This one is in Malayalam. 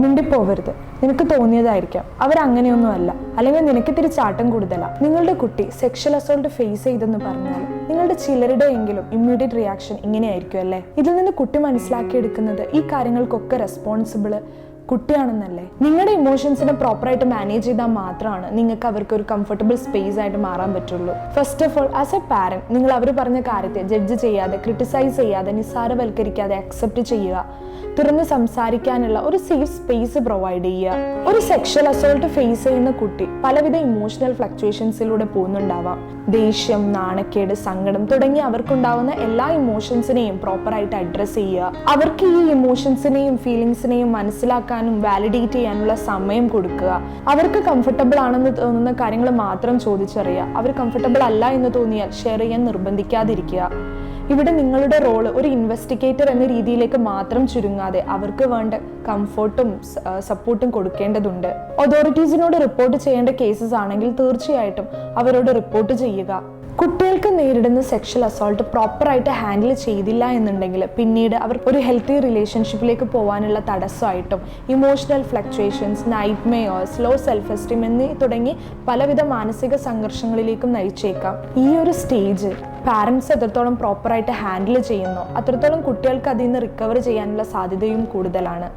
മിണ്ടിപ്പോവരുത്. നിനക്ക് തോന്നിയതായിരിക്കാം, അവരങ്ങനെയൊന്നുമല്ല, അല്ലെങ്കിൽ നിനക്ക് ഇത്തിരി ചാട്ടം കൂടുതലാ. നിങ്ങളുടെ കുട്ടി സെക്ഷൽ അസോൾട്ട് ഫേസ് ചെയ്തെന്ന് പറഞ്ഞാൽ നിങ്ങളുടെ ചിലരുടെ എങ്കിലും ഇമ്മീഡിയറ്റ് റിയാക്ഷൻ ഇങ്ങനെയായിരിക്കും അല്ലേ? ഇതിൽ നിന്ന് കുട്ടി മനസ്സിലാക്കിയെടുക്കുന്നത് ഈ കാര്യങ്ങൾക്കൊക്കെ റെസ്പോൺസിബിള് കുട്ടിയാണെന്നല്ലേ? നിങ്ങളുടെ ഇമോഷൻസിനെ പ്രോപ്പറായിട്ട് മാനേജ് ചെയ്താൽ മാത്രമാണ് നിങ്ങൾക്ക് അവർക്ക് ഒരു കംഫർട്ടബിൾ സ്പേസ് ആയിട്ട് മാറാൻ പറ്റുള്ളൂ. First of all, as A parent നിങ്ങൾ അവർ പറഞ്ഞ കാര്യത്തെ ജഡ്ജ് ചെയ്യാതെ, ക്രിട്ടിസൈസ് ചെയ്യാതെ, നിസ്സാരവൽക്കരിക്കാതെ അക്സെപ്റ്റ് ചെയ്യുക. തുറന്ന് സംസാരിക്കാനുള്ള ഒരു സേഫ് സ്പേസ് പ്രൊവൈഡ് ചെയ്യുക. ഒരു സെക്ഷൽ അസോൾട്ട് ഫേസ് ചെയ്യുന്ന കുട്ടി പലവിധ ഇമോഷണൽ ഫ്ലക്ച്വേഷൻസിലൂടെ പോകുന്നുണ്ടാവാം. ദേഷ്യം, നാണക്കേട്, സങ്കടം തുടങ്ങി അവർക്കുണ്ടാവുന്ന എല്ലാ ഇമോഷൻസിനെയും പ്രോപ്പറായിട്ട് അഡ്രസ് ചെയ്യുക. അവർക്ക് ഈ ഇമോഷൻസിനെയും ഫീലിങ്സിനെയും മനസ്സിലാക്കാനും വാലിഡേറ്റ് ചെയ്യാനുള്ള സമയം കൊടുക്കുക. അവർക്ക് കംഫർട്ടബിൾ ആണെന്ന് തോന്നുന്ന കാര്യങ്ങൾ മാത്രം ചോദിച്ചറിയുക. അവർ കംഫർട്ടബിൾ അല്ല എന്ന് തോന്നിയാൽ ഷെയർ ചെയ്യാൻ നിർബന്ധിക്കാതിരിക്കുക. ഇവിടെ നിങ്ങളുടെ റോള് ഒരു ഇൻവെസ്റ്റിഗേറ്റർ എന്ന രീതിയിലേക്ക് മാത്രം ചുരുങ്ങാതെ അവർക്ക് വേണ്ട കംഫർട്ടും സപ്പോർട്ടും കൊടുക്കേണ്ടതുണ്ട്. അതോറിറ്റീസിനോട് റിപ്പോർട്ട് ചെയ്യേണ്ട കേസസ് ആണെങ്കിൽ തീർച്ചയായിട്ടും അവരോട് റിപ്പോർട്ട് ചെയ്യുക. കുട്ടികൾക്ക് നേരിടുന്ന സെക്ഷൽ അസോൾട്ട് പ്രോപ്പറായിട്ട് ഹാൻഡിൽ ചെയ്തില്ല എന്നുണ്ടെങ്കിൽ പിന്നീട് അവർ ഒരു ഹെൽത്തി റിലേഷൻഷിപ്പിലേക്ക് പോകാനുള്ള തടസ്സമായിട്ടും emotional fluctuations, nightmares, low self esteem എന്നീ തുടങ്ങി പലവിധ മാനസിക സംഘർഷങ്ങളിലേക്കും നയിച്ചേക്കാം. ഈ ഒരു സ്റ്റേജ് പാരൻസ് എത്രത്തോളം പ്രോപ്പറായിട്ട് ഹാൻഡിൽ ചെയ്യുന്നോ അത്രത്തോളം കുട്ടികൾക്ക് അതിൽ നിന്ന് റിക്കവർ ചെയ്യാനുള്ള സാധ്യതയും കൂടുതലാണ്.